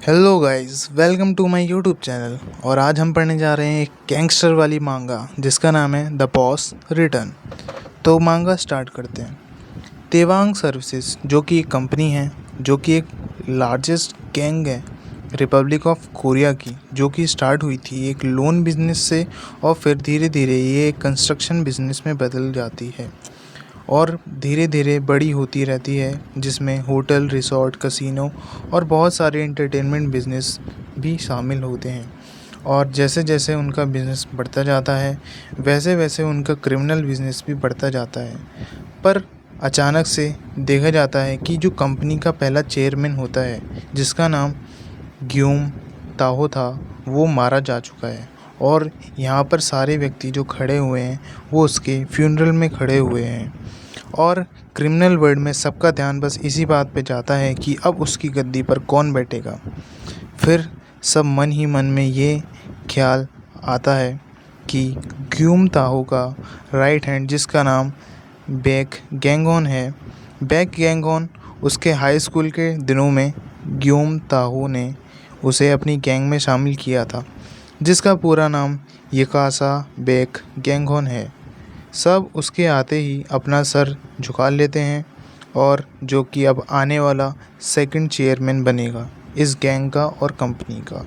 Hello guys, welcome to my YouTube channel. और आज हम पढ़ने जा रहे हैं एक गैंगस्टर वाली मांगा जिसका नाम है द बॉस रिटर्न। तो मांगा स्टार्ट करते हैं। तेवांग सर्विसेज जो कि एक कंपनी है, जो कि एक लार्जेस्ट गैंग है रिपब्लिक ऑफ कोरिया की, जो कि स्टार्ट हुई थी एक लोन बिजनेस से और फिर धीरे धीरे ये एक कंस्ट्रक्शन बिजनेस में बदल जाती है और धीरे धीरे बड़ी होती रहती है, जिसमें होटल, रिसोर्ट, कसिनो और बहुत सारे एंटरटेनमेंट बिजनेस भी शामिल होते हैं। और जैसे जैसे उनका बिज़नेस बढ़ता जाता है वैसे वैसे उनका क्रिमिनल बिजनेस भी बढ़ता जाता है। पर अचानक से देखा जाता है कि जो कंपनी का पहला चेयरमैन होता है, जिसका नाम ग्यूम ताहो था, वो मारा जा चुका है। और यहाँ पर सारे व्यक्ति जो खड़े हुए हैं वो उसके फ्यूनरल में खड़े हुए हैं। और क्रिमिनल वर्ल्ड में सबका ध्यान बस इसी बात पे जाता है कि अब उसकी गद्दी पर कौन बैठेगा। फिर सब मन ही मन में ये ख्याल आता है कि ग्यूम ताहो का राइट हैंड, जिसका नाम बैक गैंगॉन है, बैक गैंगॉन उसके हाई स्कूल के दिनों में ग्यूम ताहो ने उसे अपनी गैंग में शामिल किया था, जिसका पूरा नाम यकासा बैक गैंगॉन है। सब उसके आते ही अपना सर झुका लेते हैं और जो कि अब आने वाला सेकंड चेयरमैन बनेगा इस गैंग का और कंपनी का।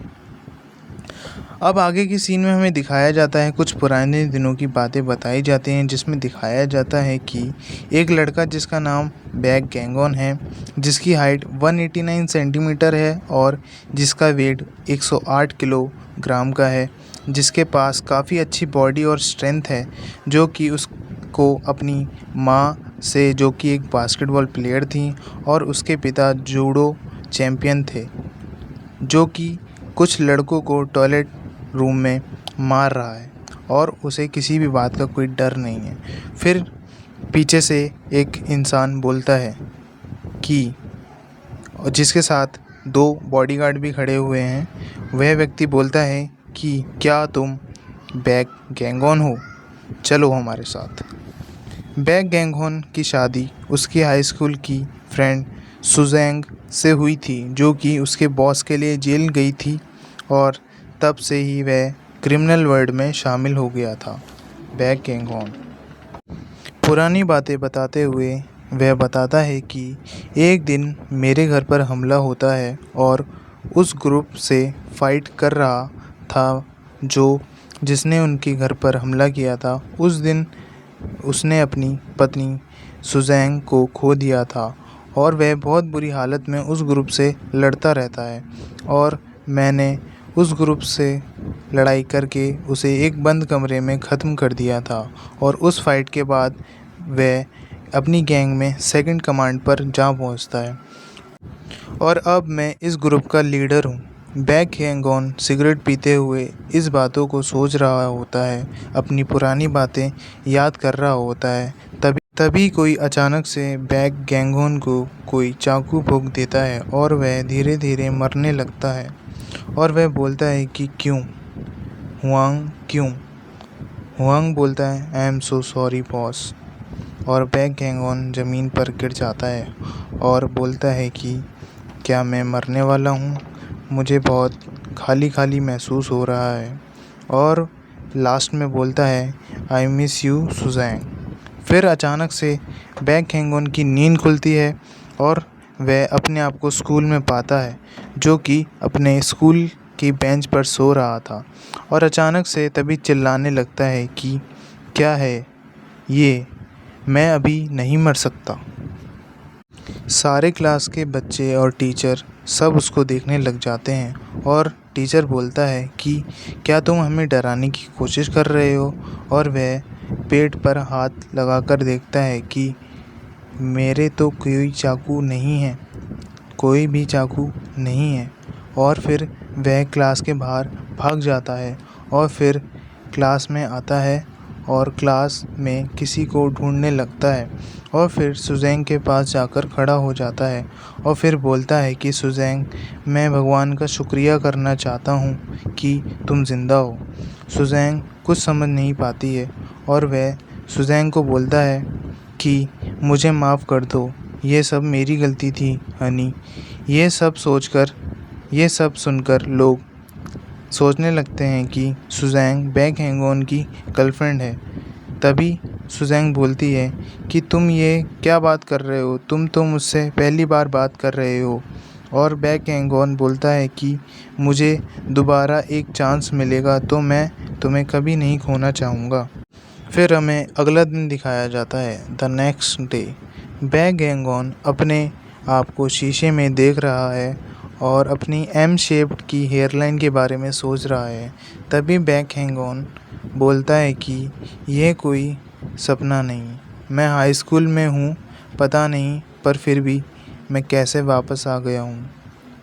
अब आगे की सीन में हमें दिखाया जाता है, कुछ पुराने दिनों की बातें बताई जाती हैं, जिसमें दिखाया जाता है कि एक लड़का जिसका नाम बैक गैंगॉन है, जिसकी हाइट 189 सेंटीमीटर है और जिसका वेट 108 किलोग्राम का है, जिसके पास काफ़ी अच्छी बॉडी और स्ट्रेंथ है, जो कि उसको अपनी माँ से, जो कि एक बास्केटबॉल प्लेयर थी, और उसके पिता जूडो चैम्पियन थे, जो कि कुछ लड़कों को टॉयलेट रूम में मार रहा है और उसे किसी भी बात का कोई डर नहीं है। फिर पीछे से एक इंसान बोलता है कि, जिसके साथ दो बॉडीगार्ड भी खड़े हुए हैं, वह व्यक्ति बोलता है कि क्या तुम बैक गैंगॉन हो, चलो हमारे साथ। बैक गैंगॉन की शादी उसकी हाई स्कूल की फ्रेंड सुजैंग से हुई थी, जो कि उसके बॉस के लिए जेल गई थी और तब से ही वह क्रिमिनल वर्ल्ड में शामिल हो गया था। बैक गैंगॉन पुरानी बातें बताते हुए वह बताता है कि एक दिन मेरे घर पर हमला होता है और उस ग्रुप से फाइट कर रहा था जिसने उनके घर पर हमला किया था। उस दिन उसने अपनी पत्नी सुजैंग को खो दिया था और वह बहुत बुरी हालत में उस ग्रुप से लड़ता रहता है, और मैंने उस ग्रुप से लड़ाई करके उसे एक बंद कमरे में ख़त्म कर दिया था। और उस फाइट के बाद वह अपनी गैंग में सेकंड कमांड पर जा पहुंचता है और अब मैं इस ग्रुप का लीडर हूं। बैक गैंगॉन सिगरेट पीते हुए इस बातों को सोच रहा होता है, अपनी पुरानी बातें याद कर रहा होता है। तभी कोई अचानक से बैक गैंगॉन को कोई चाकू भोंक देता है और वह धीरे धीरे मरने लगता है। और वह बोलता है कि क्यों हुआंग, क्यों? हुआंग बोलता है, I am so sorry boss. और बैक गैंगॉन ज़मीन पर गिर जाता है और बोलता है कि क्या मैं मरने वाला हूँ? मुझे बहुत खाली खाली महसूस हो रहा है। और लास्ट में बोलता है, आई मिस यू सुजैंग। फिर अचानक से बैक गैंगॉन की नींद खुलती है और वह अपने आप को स्कूल में पाता है, जो कि अपने स्कूल की बेंच पर सो रहा था। और अचानक से तभी चिल्लाने लगता है कि क्या है ये, मैं अभी नहीं मर सकता। सारे क्लास के बच्चे और टीचर सब उसको देखने लग जाते हैं और टीचर बोलता है कि क्या तुम हमें डराने की कोशिश कर रहे हो? और वह पेट पर हाथ लगाकर देखता है कि मेरे तो कोई चाकू नहीं है, कोई भी चाकू नहीं है। और फिर वह क्लास के बाहर भाग जाता है और फिर क्लास में आता है और क्लास में किसी को ढूंढने लगता है और फिर सुजैंग के पास जाकर खड़ा हो जाता है और फिर बोलता है कि सुजैंग, मैं भगवान का शुक्रिया करना चाहता हूँ कि तुम ज़िंदा हो। सुजैंग कुछ समझ नहीं पाती है और वह सुजैंग को बोलता है कि मुझे माफ़ कर दो, ये सब मेरी गलती थी हनी। ये सब सोचकर ये सब सुनकर लोग सोचने लगते हैं कि सुजैंग बैक हैंगऑन की गर्लफ्रेंड है। तभी सुजैंग बोलती है कि तुम ये क्या बात कर रहे हो, तुम तो मुझसे पहली बार बात कर रहे हो। और बैक हैंगऑन बोलता है कि मुझे दोबारा एक चांस मिलेगा तो मैं तुम्हें कभी नहीं खोना चाहूँगा। फिर हमें अगला दिन दिखाया जाता है, द नेक्स्ट डे। बैक हैंगऑन अपने आप को शीशे में देख रहा है और अपनी एम शेप्ड की हेयरलाइन के बारे में सोच रहा है। तभी बैक हैंगऑन बोलता है कि यह कोई सपना नहीं, मैं हाई स्कूल में हूँ, पता नहीं पर फिर भी मैं कैसे वापस आ गया हूँ।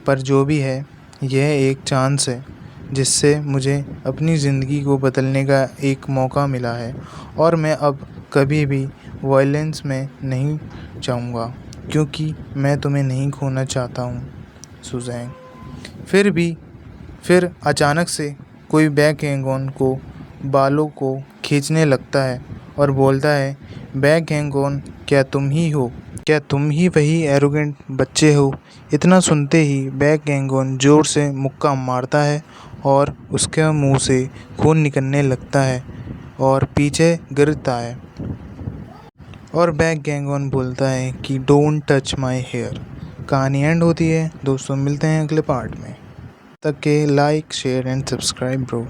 पर जो भी है, यह एक चांस है जिससे मुझे अपनी ज़िंदगी को बदलने का एक मौका मिला है और मैं अब कभी भी वायलेंस में नहीं जाऊँगा क्योंकि मैं तुम्हें नहीं खोना चाहता हूँ सुजैंग। फिर अचानक से कोई बैक हैंगऑन को बालों को खींचने लगता है और बोलता है, बैक हैंगऑन क्या तुम ही हो? क्या तुम ही वही एरोगेंट बच्चे हो? इतना सुनते ही बैक हैंगऑन ज़ोर से मुक्का मारता है और उसके मुंह से खून निकलने लगता है और पीछे गिरता है। और बैक हैंगऑन बोलता है कि डोंट टच माई हेयर। कहानी एंड होती है। दोस्तों मिलते हैं अगले पार्ट में। तक के like share and subscribe bro.